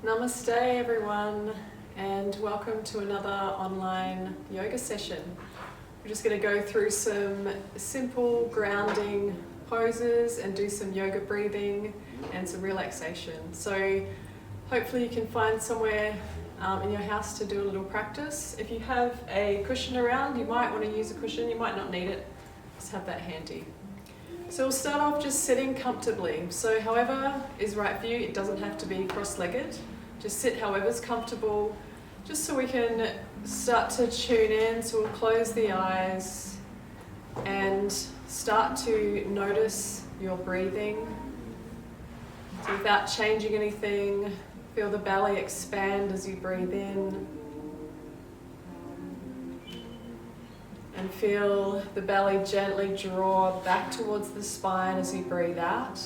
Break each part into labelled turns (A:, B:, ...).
A: Namaste everyone, and welcome to another online yoga session. We're just going to go through some simple grounding poses and do some yoga breathing and some relaxation. So hopefully you can find somewhere in your house to do a little practice. If you have a cushion around, you might want to use a cushion, you might not need it, just have that handy. So we'll start off just sitting comfortably. So however is right for you, it doesn't have to be cross-legged. Just sit however's comfortable, just so we can start to tune in. So we'll close the eyes and start to notice your breathing. So without changing anything, feel the belly expand as you breathe in. And feel the belly gently draw back towards the spine as you breathe out.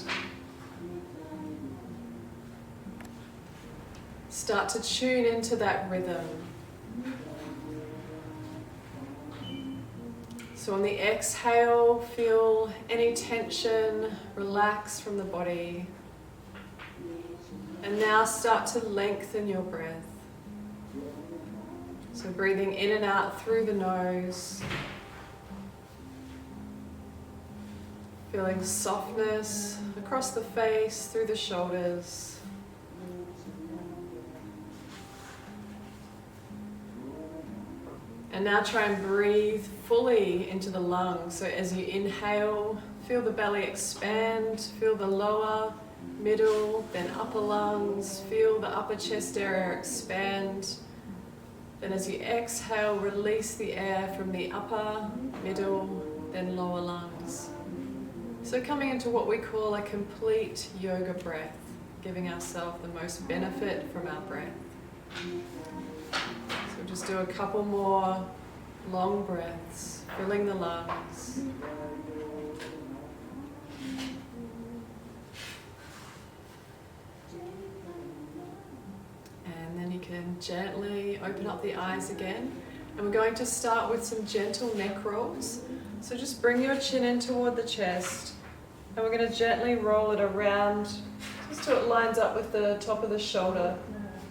A: Start to tune into that rhythm. So on the exhale, feel any tension relax from the body. And now start to lengthen your breath. So breathing in and out through the nose. Feeling softness across the face, through the shoulders. And now try and breathe fully into the lungs. So as you inhale, feel the belly expand, feel the lower, middle, then upper lungs. Feel the upper chest area expand. Then as you exhale, release the air from the upper, middle, then lower lungs. So coming into what we call a complete yoga breath, giving ourselves the most benefit from our breath. So we'll just do a couple more long breaths, filling the lungs. And then you can gently open up the eyes again. And we're going to start with some gentle neck rolls. So just bring your chin in toward the chest. And we're going to gently roll it around just till it lines up with the top of the shoulder.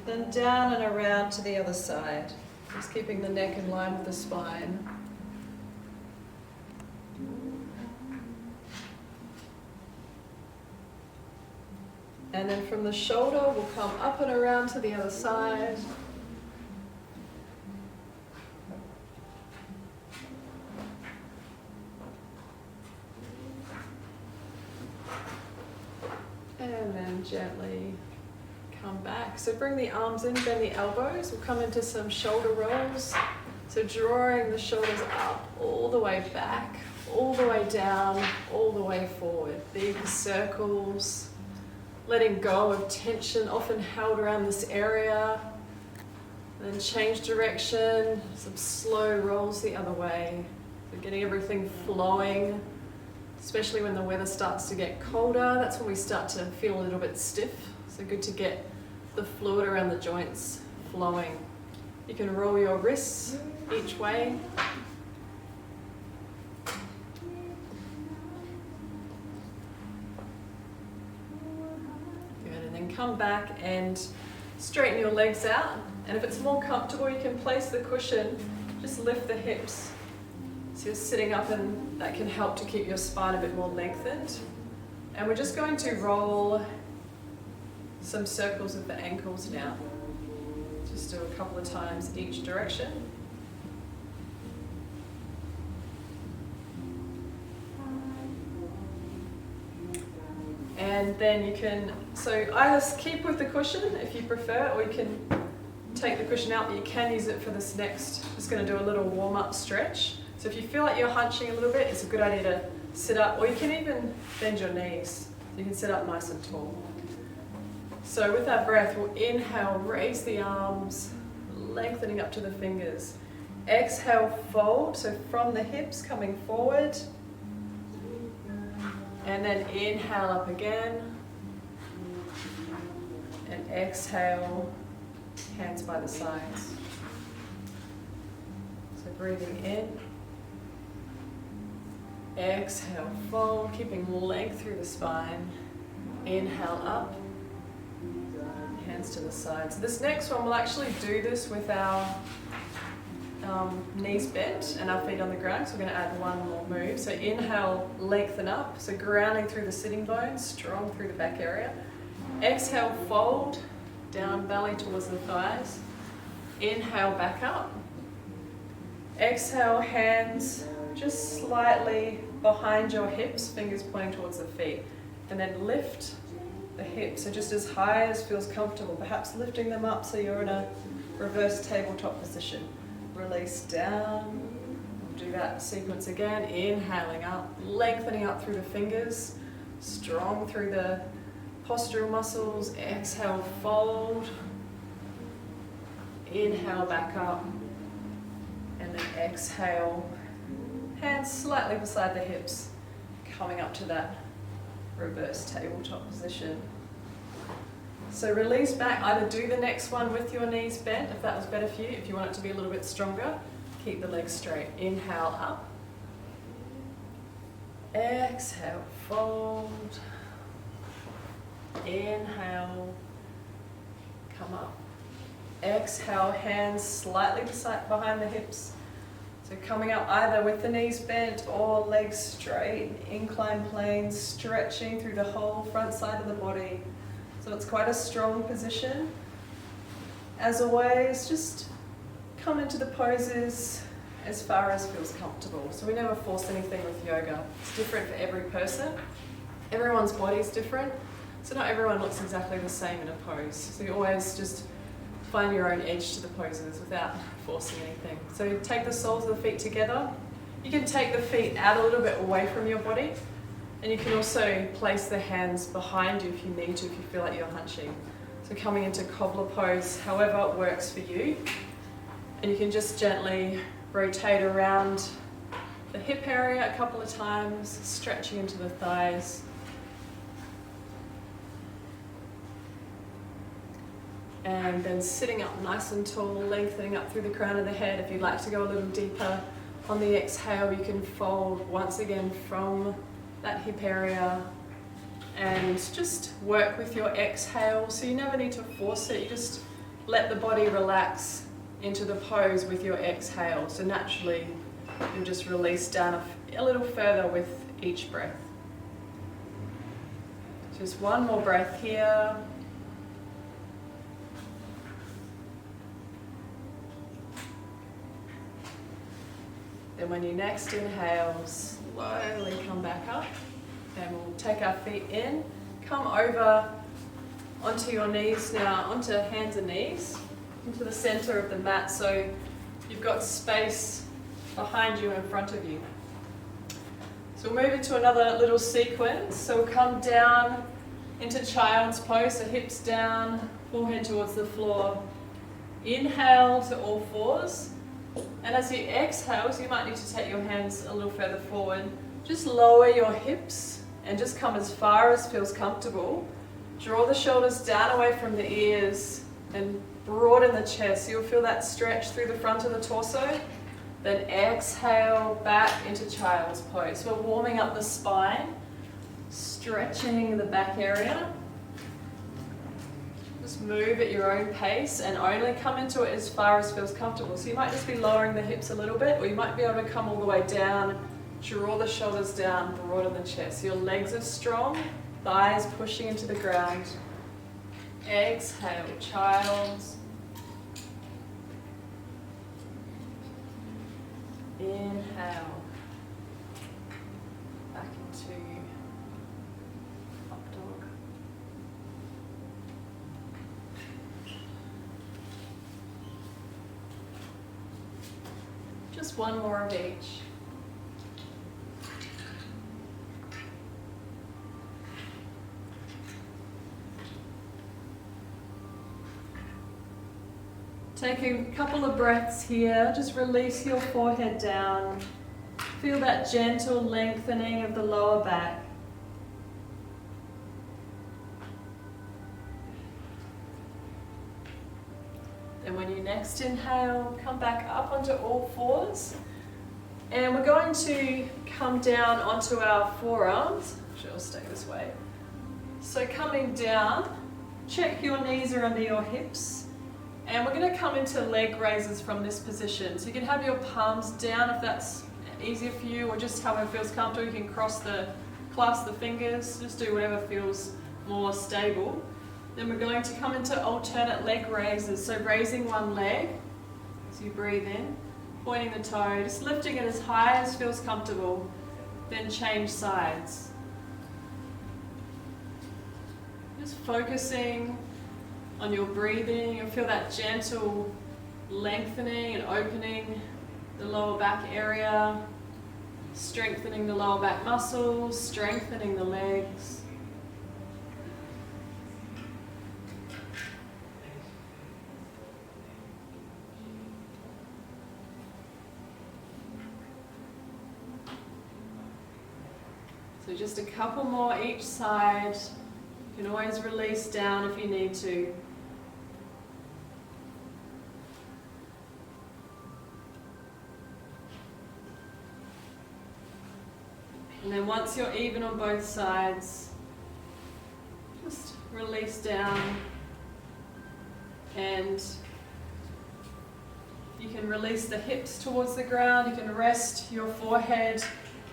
A: Then down and around to the other side. Just keeping the neck in line with the spine. And then from the shoulder, we'll come up and around to the other side. And then gently come back. So bring the arms in, bend the elbows. We'll come into some shoulder rolls. So drawing the shoulders up, all the way back, all the way down, all the way forward. Big circles. Letting go of tension often held around this area. And then change direction, some slow rolls the other way. So getting everything flowing, especially when the weather starts to get colder. That's when we start to feel a little bit stiff. So good to get the fluid around the joints flowing. You can roll your wrists each way. Come back and straighten your legs out, and if it's more comfortable you can place the cushion, just lift the hips so you're sitting up, and that can help to keep your spine a bit more lengthened. And we're just going to roll some circles of the ankles now. Just do a couple of times each direction. And then you can, so either keep with the cushion if you prefer, or you can take the cushion out, but you can use it for this next. Just going to do a little warm-up stretch. So if you feel like you're hunching a little bit, it's a good idea to sit up, or you can even bend your knees. So you can sit up nice and tall. So with that breath, we'll inhale, raise the arms, lengthening up to the fingers. Exhale, fold, so from the hips coming forward. And then inhale up again. And exhale, hands by the sides. So breathing in. Exhale, fold, keeping length through the spine. Inhale up. Hands to the side. So this next one, we'll actually do this with our knees bent and our feet on the ground. So we're going to add one more move. So inhale, lengthen up. So grounding through the sitting bones, strong through the back area. Exhale, fold down, belly towards the thighs. Inhale, back up. Exhale, hands just slightly behind your hips, fingers pointing towards the feet. And then lift the hips, so just as high as feels comfortable, perhaps lifting them up so you're in a reverse tabletop position. Release down. We'll do that sequence again. Inhaling up, lengthening up through the fingers, strong through the postural muscles. Exhale, fold. Inhale, back up. And then exhale, hands slightly beside the hips, coming up to that reverse tabletop position. So release back, either do the next one with your knees bent if that was better for you. If you want it to be a little bit stronger, keep the legs straight. Inhale up. Exhale, fold. Inhale, come up. Exhale, hands slightly behind the hips. So coming up either with the knees bent or legs straight, incline plane, stretching through the whole front side of the body. So it's quite a strong position. As always, just come into the poses as far as feels comfortable. So we never force anything with yoga. It's different for every person. Everyone's body is different. So not everyone looks exactly the same in a pose. So you always just find your own edge to the poses without forcing anything. So take the soles of the feet together. You can take the feet out a little bit away from your body, and you can also place the hands behind you if you need to, if you feel like you're hunching. So coming into cobbler pose, however it works for you. And you can just gently rotate around the hip area a couple of times, stretching into the thighs. And then sitting up nice and tall, lengthening up through the crown of the head. If you'd like to go a little deeper on the exhale, you can fold once again from that hip area and just work with your exhale. So you never need to force it, you just let the body relax into the pose with your exhale. So naturally, you'll just release down a little further with each breath. Just one more breath here. Then when you next inhale, slowly come back up, and we'll take our feet in, come over onto your knees now, onto hands and knees, into the center of the mat, so you've got space behind you and in front of you. So we'll move into another little sequence. So we'll come down into child's pose, so hips down, forehead towards the floor. Inhale to all fours. And as you exhale, so you might need to take your hands a little further forward, just lower your hips and just come as far as feels comfortable. Draw the shoulders down away from the ears and broaden the chest. So you'll feel that stretch through the front of the torso. Then exhale back into child's pose. So we're warming up the spine, stretching the back area. Just move at your own pace and only come into it as far as feels comfortable. So you might just be lowering the hips a little bit, or you might be able to come all the way down, draw the shoulders down, broaden the chest. So your legs are strong, thighs pushing into the ground. Exhale, child's. Inhale. Back into up dog. Just one more of each. Take a couple of breaths here, just release your forehead down. Feel that gentle lengthening of the lower back. Then when you next inhale, come back up onto all fours. And we're going to come down onto our forearms. Actually, I'll stay this way. So coming down, check your knees are under your hips. And we're going to come into leg raises from this position. So you can have your palms down if that's easier for you, or just however feels comfortable. You can clasp the fingers, just do whatever feels more stable. Then we're going to come into alternate leg raises. So raising one leg as you breathe in, pointing the toe, just lifting it as high as feels comfortable. Then change sides. Just focusing on your breathing. You'll feel that gentle lengthening and opening the lower back area, strengthening the lower back muscles, strengthening the legs. So just a couple more each side. You can always release down if you need to. And then once you're even on both sides, just release down, and you can release the hips towards the ground. You can rest your forehead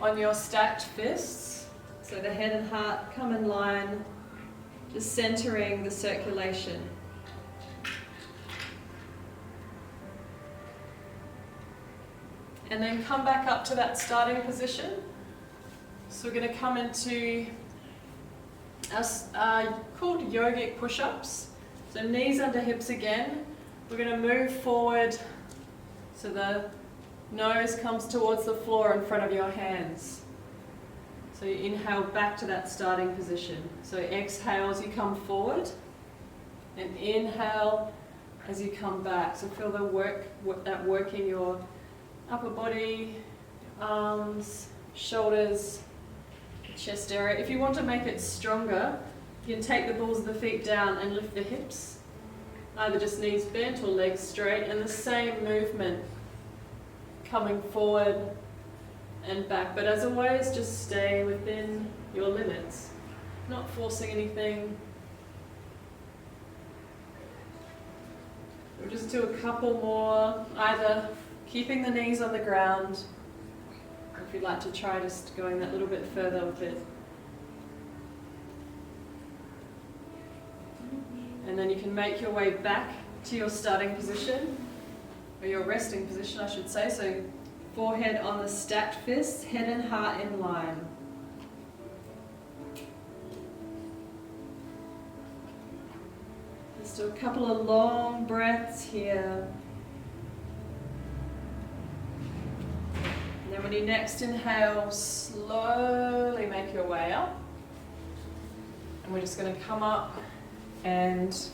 A: on your stacked fists. So the head and heart come in line, just centering the circulation. And then come back up to that starting position. So we're going to come into called yogic push-ups. So knees under hips again. We're going to move forward so the nose comes towards the floor in front of your hands. So you inhale back to that starting position. So exhale as you come forward, and inhale as you come back. So feel that work in your upper body, arms, shoulders, chest area. If you want to make it stronger, you can take the balls of the feet down and lift the hips, either just knees bent or legs straight, and the same movement coming forward and back. But as always, just stay within your limits, not forcing anything. We'll just do a couple more, either keeping the knees on the ground, or if you'd like to try just going that little bit further with it. And then you can make your way back to your starting position, or your resting position, I should say. So forehead on the stacked fists, head and heart in line. Just do a couple of long breaths here. And then when you next inhale, slowly make your way up. And we're just going to come up and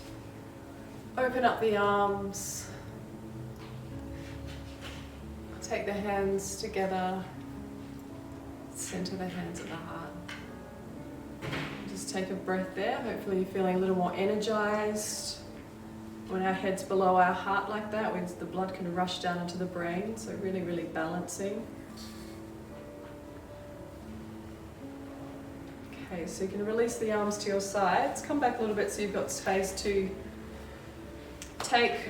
A: open up the arms. Take the hands together, center the hands at the heart. Just take a breath there. Hopefully you're feeling a little more energized. When our head's below our heart like that, the blood can rush down into the brain, so really, really balancing. Okay, so you can release the arms to your sides. Come back a little bit so you've got space to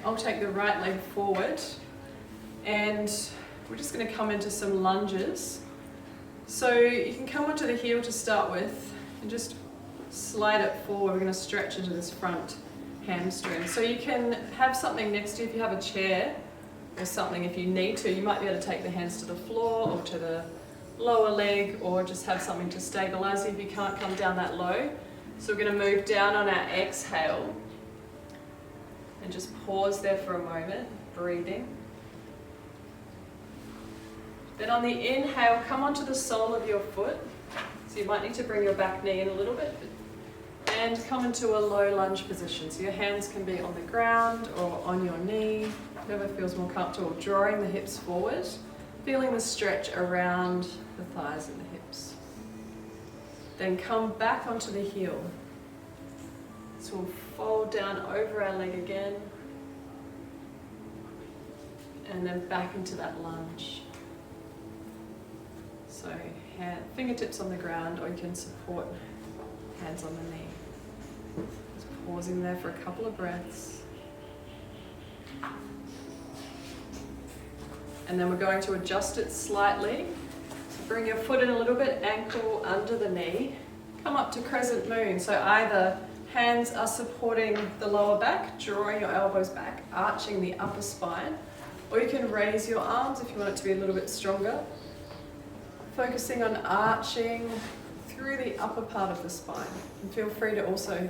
A: I'll take the right leg forward, and we're just going to come into some lunges. So you can come onto the heel to start with and just slide it forward. We're going to stretch into this front hamstring. So you can have something next to you if you have a chair or something if you need to. You might be able to take the hands to the floor or to the lower leg, or just have something to stabilize if you can't come down that low. So we're going to move down on our exhale and just pause there for a moment, breathing. Then on the inhale, come onto the sole of your foot. So you might need to bring your back knee in a little bit, and come into a low lunge position. So your hands can be on the ground or on your knee, whatever feels more comfortable. Drawing the hips forward, feeling the stretch around the thighs and the hips. Then come back onto the heel. So we'll fold down over our leg again, and then back into that lunge. So fingertips on the ground, or you can support hands on the knee. Just pausing there for a couple of breaths. And then we're going to adjust it slightly. So bring your foot in a little bit, ankle under the knee. Come up to crescent moon. So either hands are supporting the lower back, drawing your elbows back, arching the upper spine. Or you can raise your arms if you want it to be a little bit stronger. Focusing on arching through the upper part of the spine. And feel free to also,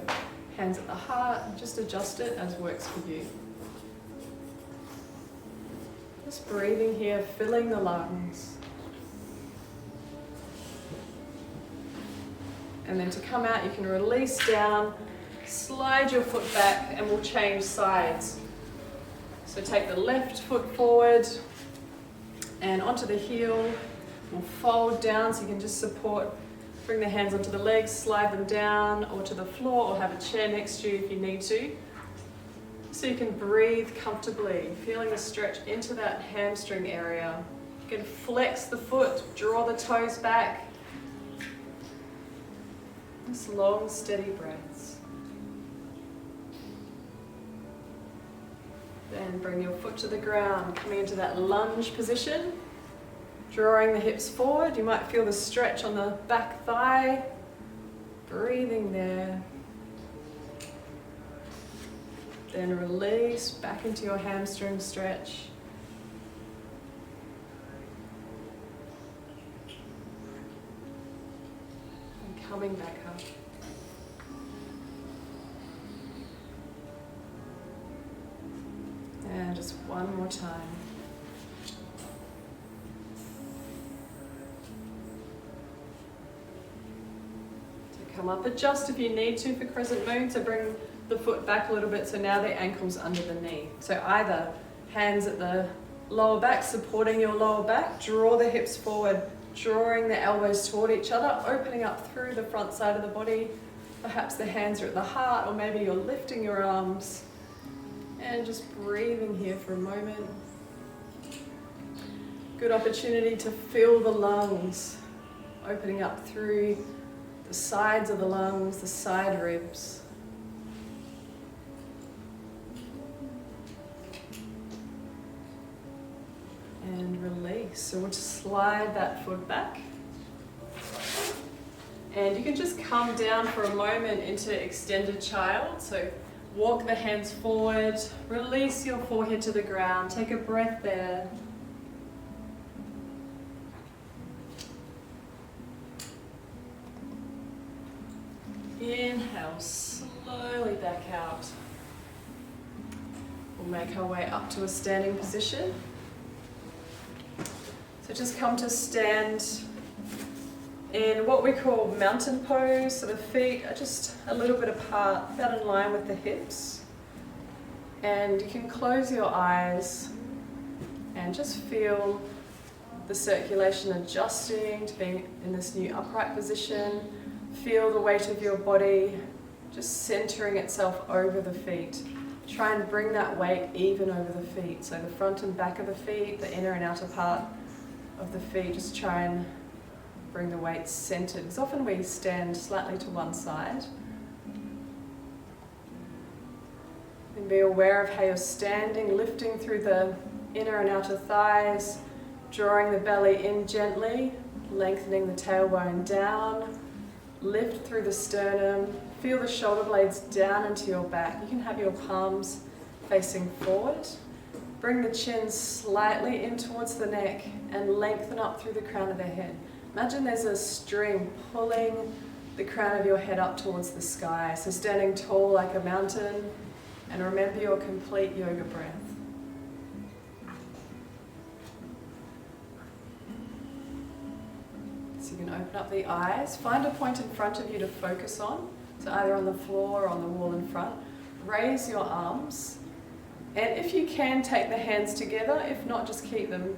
A: hands at the heart, just adjust it as works for you. Just breathing here, filling the lungs. And then to come out, you can release down, slide your foot back, and we'll change sides. So take the left foot forward and onto the heel. We'll fold down so you can just support, bring the hands onto the legs, slide them down or to the floor, or have a chair next to you if you need to. So you can breathe comfortably, feeling the stretch into that hamstring area. You can flex the foot, draw the toes back. Just long, steady breaths. Then bring your foot to the ground, coming into that lunge position. Drawing the hips forward, you might feel the stretch on the back thigh. Breathing there. Then release back into your hamstring stretch. And coming back up. And just one more time. Come up, adjust if you need to for crescent moon, so bring the foot back a little bit, so now the ankle's under the knee. So either hands at the lower back, supporting your lower back, draw the hips forward, drawing the elbows toward each other, opening up through the front side of the body. Perhaps the hands are at the heart, or maybe you're lifting your arms. And just breathing here for a moment. Good opportunity to fill the lungs, opening up through the sides of the lungs, the side ribs. And release. So we'll just slide that foot back. And you can just come down for a moment into extended child. So walk the hands forward, release your forehead to the ground, take a breath there. Inhale, slowly back out. We'll make our way up to a standing position. So just come to stand in what we call mountain pose. So the feet are just a little bit apart, about in line with the hips. And you can close your eyes and just feel the circulation adjusting to being in this new upright position. Feel the weight of your body just centering itself over the feet. Try and bring that weight even over the feet. So the front and back of the feet, the inner and outer part of the feet, just try and bring the weight centered. Because often we stand slightly to one side. And be aware of how you're standing, lifting through the inner and outer thighs, drawing the belly in gently, lengthening the tailbone down. Lift through the sternum, feel the shoulder blades down into your back. You can have your palms facing forward. Bring the chin slightly in towards the neck and lengthen up through the crown of the head. Imagine there's a string pulling the crown of your head up towards the sky. So standing tall like a mountain, and remember your complete yoga breath. So you can open up the eyes, find a point in front of you to focus on, so either on the floor or on the wall in front. Raise your arms, and if you can, take the hands together. If not, just keep them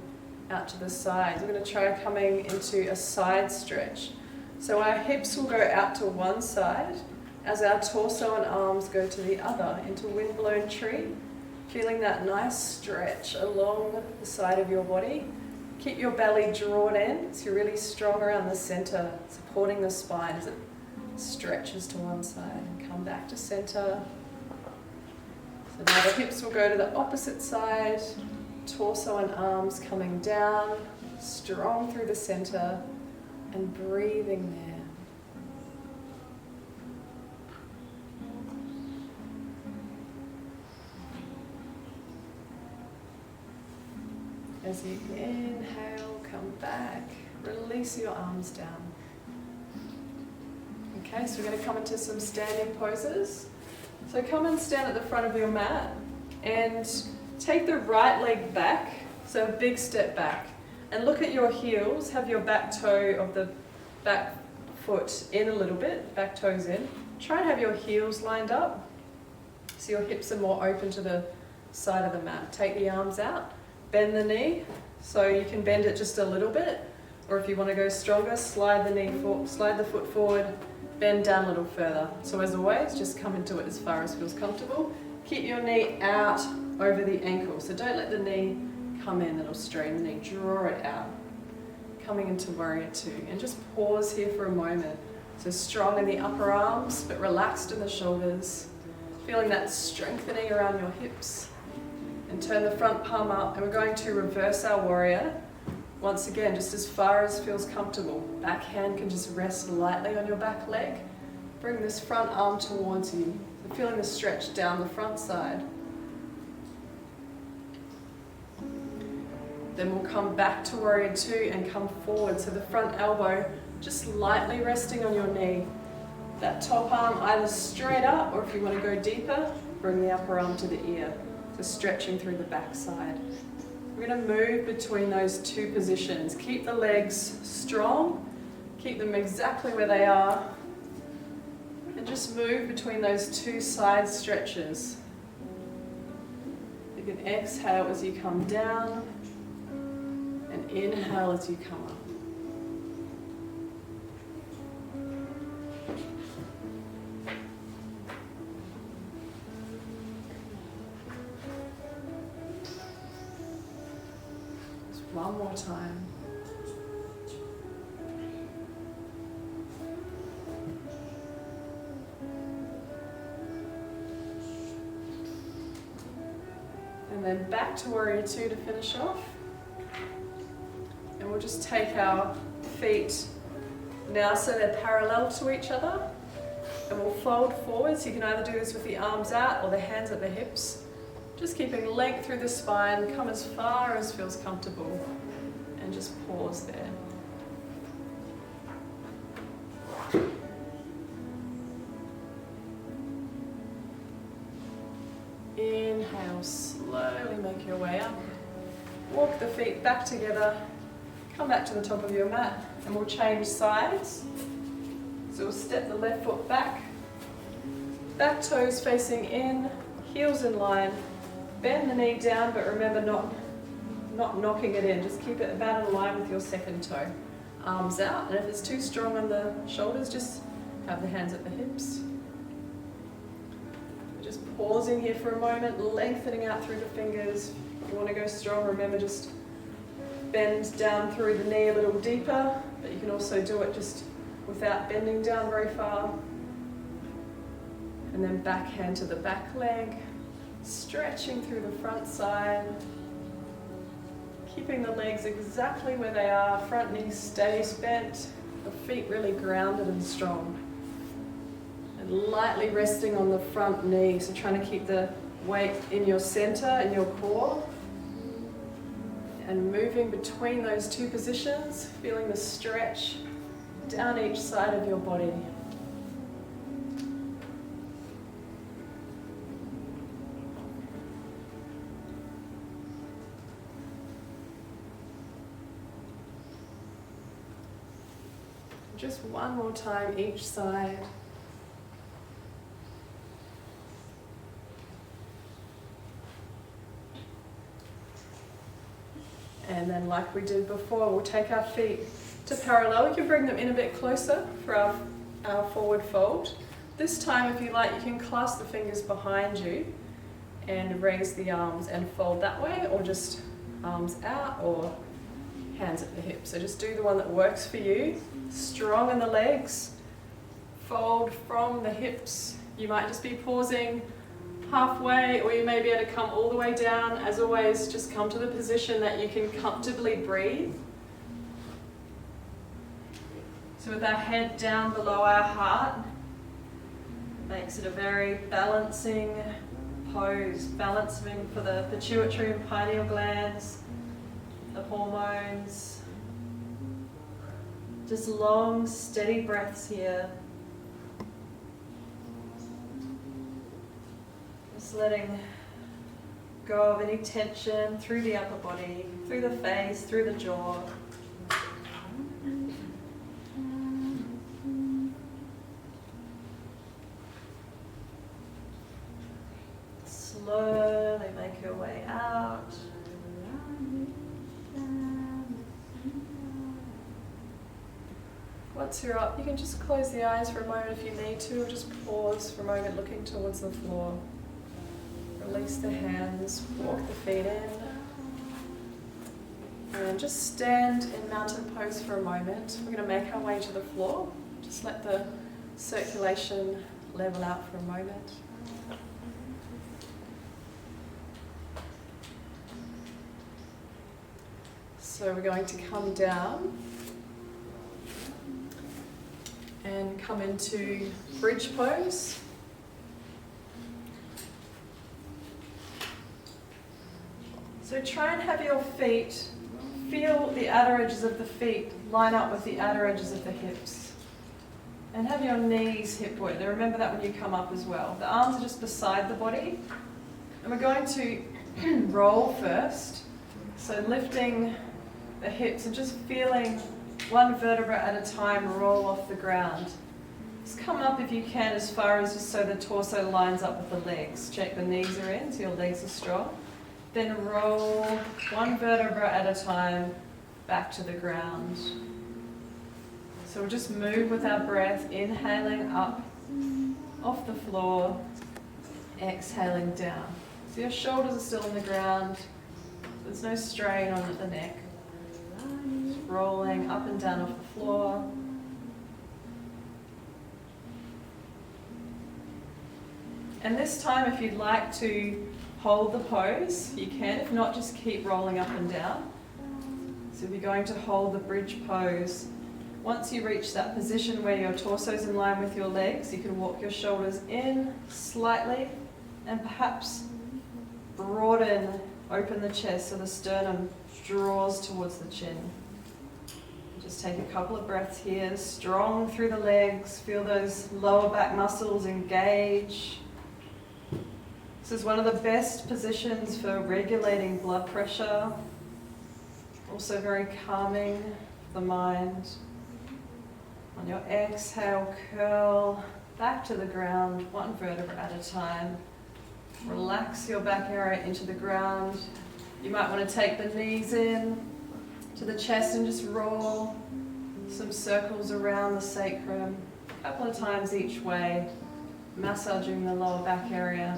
A: out to the sides. We're going to try coming into a side stretch. So our hips will go out to one side as our torso and arms go to the other, into windblown tree. Feeling that nice stretch along the side of your body. Keep your belly drawn in, so you're really strong around the center, supporting the spine. Is it Stretches to one side and come back to center. So now the hips will go to the opposite side, torso and arms coming down, strong through the center, and breathing there. As you inhale, come back, release your arms down. Okay, so we're going to come into some standing poses. So come and stand at the front of your mat and take the right leg back, so a big step back, and look at your heels, have your back toe of the back foot in a little bit, back toes in. Try and have your heels lined up so your hips are more open to the side of the mat. Take the arms out. Bend the knee, so you can bend it just a little bit, or if you want to go stronger, slide the foot forward, bend down a little further. So as always, just come into it as far as feels comfortable. Keep your knee out over the ankle, so don't let the knee come in, it'll straighten the knee, draw it out. Coming into warrior two, and just pause here for a moment. So strong in the upper arms, but relaxed in the shoulders, feeling that strengthening around your hips. And turn the front palm up, and we're going to reverse our warrior. Once again, just as far as feels comfortable. Back hand can just rest lightly on your back leg. Bring this front arm towards you. So feeling the stretch down the front side. Then we'll come back to warrior two and come forward. So the front elbow just lightly resting on your knee. That top arm either straight up, or if you want to go deeper, bring the upper arm to the ear. So stretching through the back side. We're going to move between those two positions. Keep the legs strong, keep them exactly where they are, and just move between those two side stretches. You can exhale as you come down, and inhale as you come up. One more time. And then back to warrior two to finish off. And we'll just take our feet now so they're parallel to each other. And we'll fold forward, so you can either do this with the arms out or the hands at the hips. Just keeping length through the spine, come as far as feels comfortable, and just pause there. Inhale, slowly make your way up. Walk the feet back together, come back to the top of your mat, and we'll change sides. So we'll step the left foot back, back toes facing in, heels in line. Bend the knee down, but remember not knocking it in. Just keep it about in line with your second toe. Arms out, and if it's too strong on the shoulders, just have the hands at the hips. Just pausing here for a moment, lengthening out through the fingers. If you want to go strong, remember just bend down through the knee a little deeper, but you can also do it just without bending down very far. And then back hand to the back leg. Stretching through the front side, keeping the legs exactly where they are, front knee stays bent, the feet really grounded and strong. And lightly resting on the front knee, so trying to keep the weight in your center, in your core. And moving between those two positions, feeling the stretch down each side of your body. Just one more time each side. And then like we did before, we'll take our feet to parallel. We can bring them in a bit closer for our forward fold. This time, if you like, you can clasp the fingers behind you and raise the arms and fold that way, or just arms out or hands at the hips. So just do the one that works for you. Strong in the legs, fold from the hips. You might just be pausing halfway, or you may be able to come all the way down. As always, just come to the position that you can comfortably breathe. So with our head down below our heart, makes it a very balancing pose, balancing for the pituitary and pineal glands, the hormones. Just long, steady breaths here. Just letting go of any tension through the upper body, through the face, through the jaw. Slowly make your way out. Once you're up, you can just close the eyes for a moment if you need to, or just pause for a moment looking towards the floor. Release the hands, walk the feet in. And just stand in mountain pose for a moment. We're going to make our way to the floor. Just let the circulation level out for a moment. So we're going to come down and come into bridge pose. So try and have your feet, feel the outer edges of the feet line up with the outer edges of the hips. And have your knees hip width. And remember that when you come up as well. The arms are just beside the body. And we're going to roll first. So lifting the hips and just feeling one vertebra at a time roll off the ground. Just come up if you can as far as just so the torso lines up with the legs. Check the knees are in so your legs are strong. Then roll one vertebra at a time back to the ground. So we'll just move with our breath, inhaling up off the floor, exhaling down. So your shoulders are still on the ground. There's no strain on the neck. Just rolling up and down off the floor. And this time, if you'd like to hold the pose, you can. If not, just keep rolling up and down. So if you're going to hold the bridge pose, once you reach that position where your torso's in line with your legs, you can walk your shoulders in slightly and perhaps broaden, open the chest so the sternum draws towards the chin. Just take a couple of breaths here, strong through the legs, feel those lower back muscles engage. This is one of the best positions for regulating blood pressure, also very calming for the mind. On your exhale, curl back to the ground, one vertebra at a time. Relax your back area into the ground. You might want to take the knees in to the chest and just roll some circles around the sacrum, a couple of times each way, massaging the lower back area.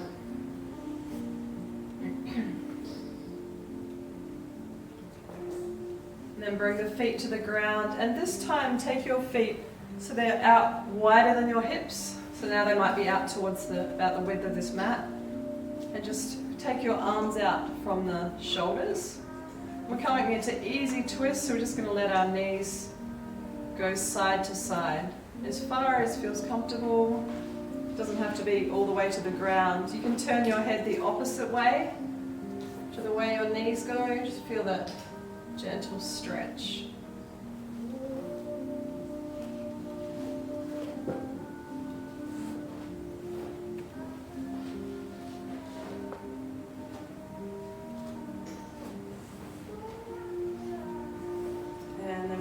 A: And then bring the feet to the ground, and this time take your feet so they're out wider than your hips. So now they might be out towards about the width of this mat. And just take your arms out from the shoulders. We're coming into easy twists, so we're just going to let our knees go side to side. As far as feels comfortable, it doesn't have to be all the way to the ground. You can turn your head the opposite way to the way your knees go. Just feel that gentle stretch.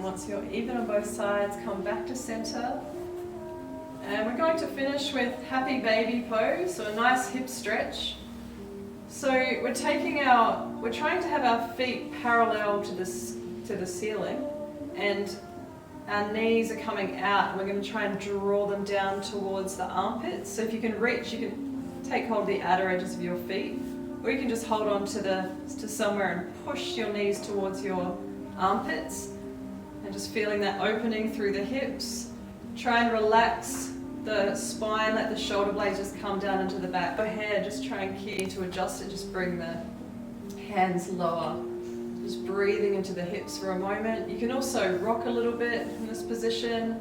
A: Once you're even on both sides, come back to center. And we're going to finish with happy baby pose, so a nice hip stretch. So we're trying to have our feet parallel to the ceiling, and our knees are coming out, and we're going to try and draw them down towards the armpits. So if you can reach, you can take hold of the outer edges of your feet, or you can just hold on to somewhere and push your knees towards your armpits. And just feeling that opening through the hips. Try and relax the spine, let the shoulder blades just come down into the back. Go ahead, just try and key to adjust it. Just bring the hands lower. Just breathing into the hips for a moment. You can also rock a little bit in this position.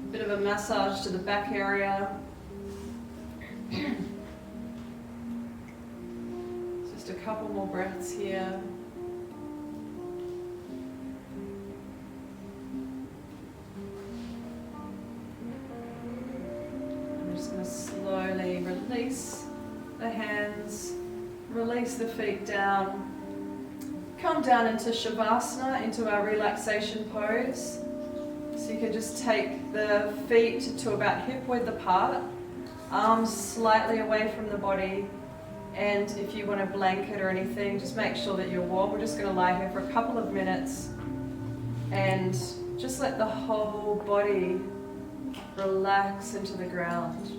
A: A bit of a massage to the back area. Just a couple more breaths here. I'm just going to slowly release the hands, release the feet down. Come down into Shavasana, into our relaxation pose. So you can just take the feet to about hip width apart, arms slightly away from the body, and if you want a blanket or anything, just make sure that you're warm. We're just going to lie here for a couple of minutes and just let the whole body relax into the ground.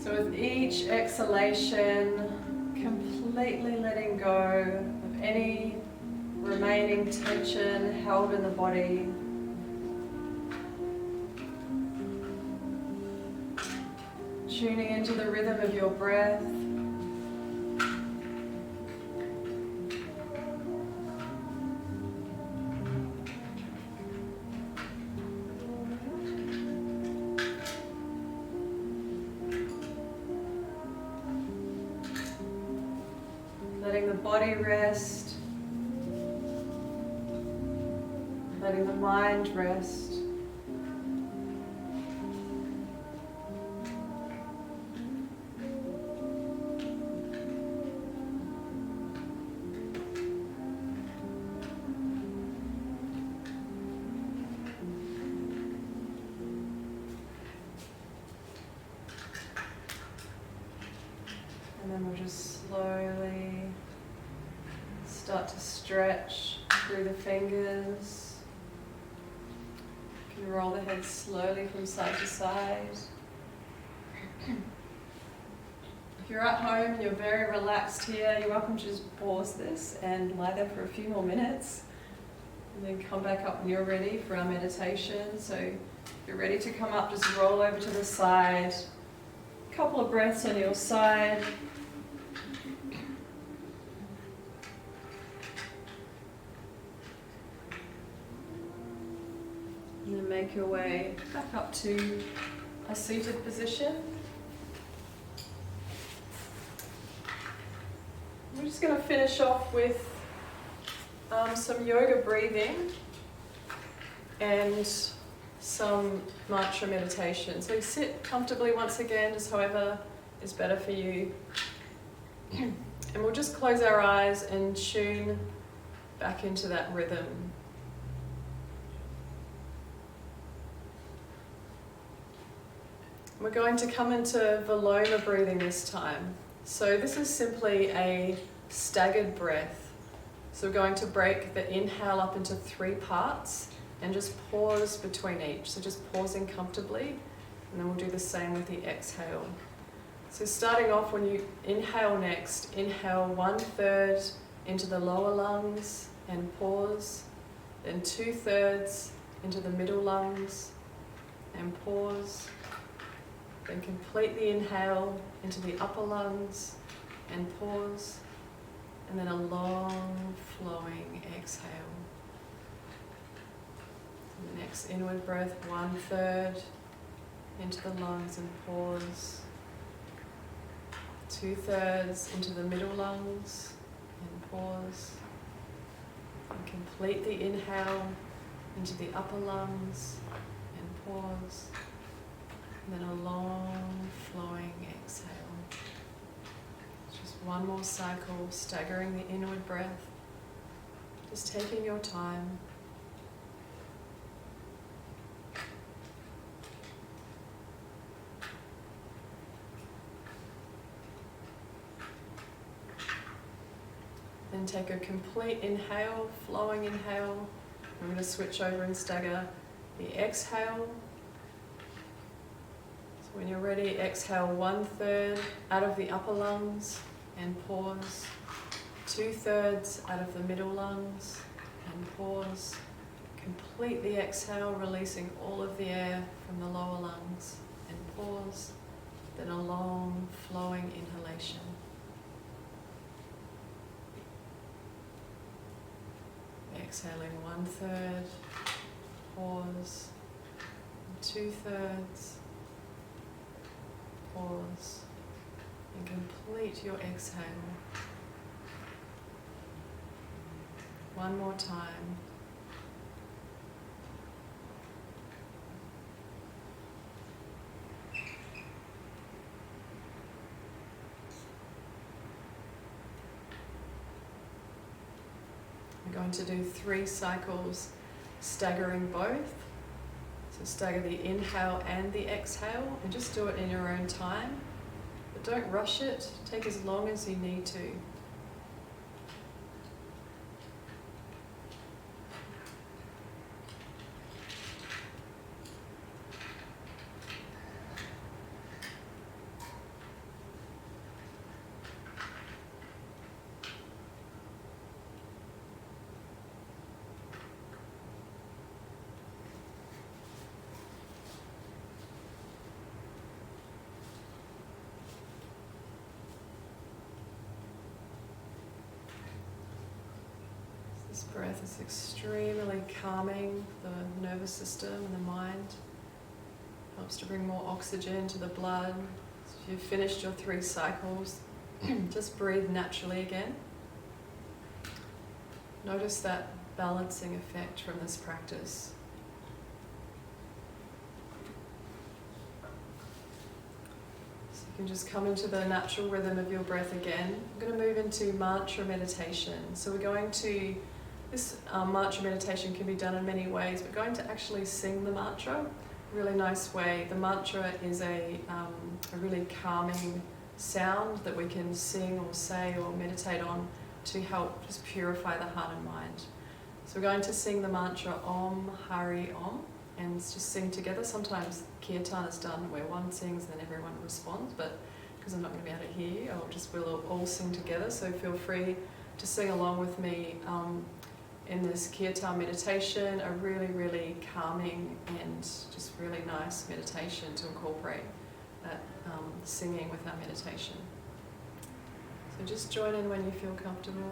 A: So with each exhalation, completely letting go of any remaining tension held in the body. Tuning into the rhythm of your breath. Letting the body rest. Letting the mind rest. And then we'll just slowly start to stretch through the fingers. You can roll the head slowly from side to side. If you're at home and you're very relaxed here, you're welcome to just pause this and lie there for a few more minutes. And then come back up when you're ready for our meditation. So if you're ready to come up, just roll over to the side. A couple of breaths on your side. And then make your way back up to a seated position. We're just going to finish off with some yoga breathing and some mantra meditation. So sit comfortably once again, just however is better for you. And we'll just close our eyes and tune back into that rhythm. We're going to come into Viloma breathing this time. So this is simply a staggered breath. So we're going to break the inhale up into 3 parts and just pause between each. So just pausing comfortably, and then we'll do the same with the exhale. So starting off, when you inhale next, inhale 1/3 into the lower lungs and pause. Then 2/3 into the middle lungs and pause. Then complete the inhale into the upper lungs and pause. And then a long flowing exhale. And the next inward breath, 1/3 into the lungs and pause. 2/3 into the middle lungs and pause. And complete the inhale into the upper lungs and pause. And then a long flowing exhale. Just one more cycle, staggering the inward breath. Just taking your time. Then take a complete inhale, flowing inhale. I'm going to switch over and stagger the exhale. So when you're ready, exhale 1/3 out of the upper lungs and pause. 2/3 out of the middle lungs and pause. Completely exhale, releasing all of the air from the lower lungs, and pause, then a long flowing inhalation. Exhaling 1/3, pause, 2/3, pause, and complete your exhale. One more time. We're going to do 3 cycles, staggering both. So stagger the inhale and the exhale, and just do it in your own time. But don't rush it, take as long as you need to. This breath is extremely calming the nervous system and the mind. Helps to bring more oxygen to the blood. So if you've finished your 3 cycles, just breathe naturally again. Notice that balancing effect from this practice. So you can just come into the natural rhythm of your breath again. I'm going to move into mantra meditation. So we're going to This mantra meditation can be done in many ways. We're going to actually sing the mantra, a really nice way. The mantra is a really calming sound that we can sing or say or meditate on to help just purify the heart and mind. So we're going to sing the mantra Om Hari Om, and just sing together. Sometimes kirtan is done where one sings and then everyone responds, but because I'm not going to be able to hear you, we'll all sing together. So feel free to sing along with me in this kirtan meditation, a really, really calming and just really nice meditation to incorporate that singing with our meditation. So just join in when you feel comfortable.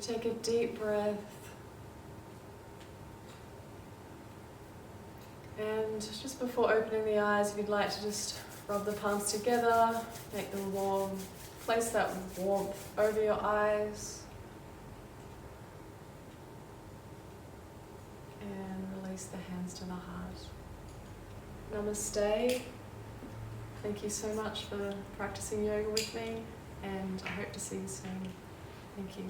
A: Take a deep breath, and just before opening the eyes, if you'd like to just rub the palms together, make them warm, place that warmth over your eyes, and release the hands to the heart. Namaste. Thank you so much for practicing yoga with me, and I hope to see you soon. Thank you.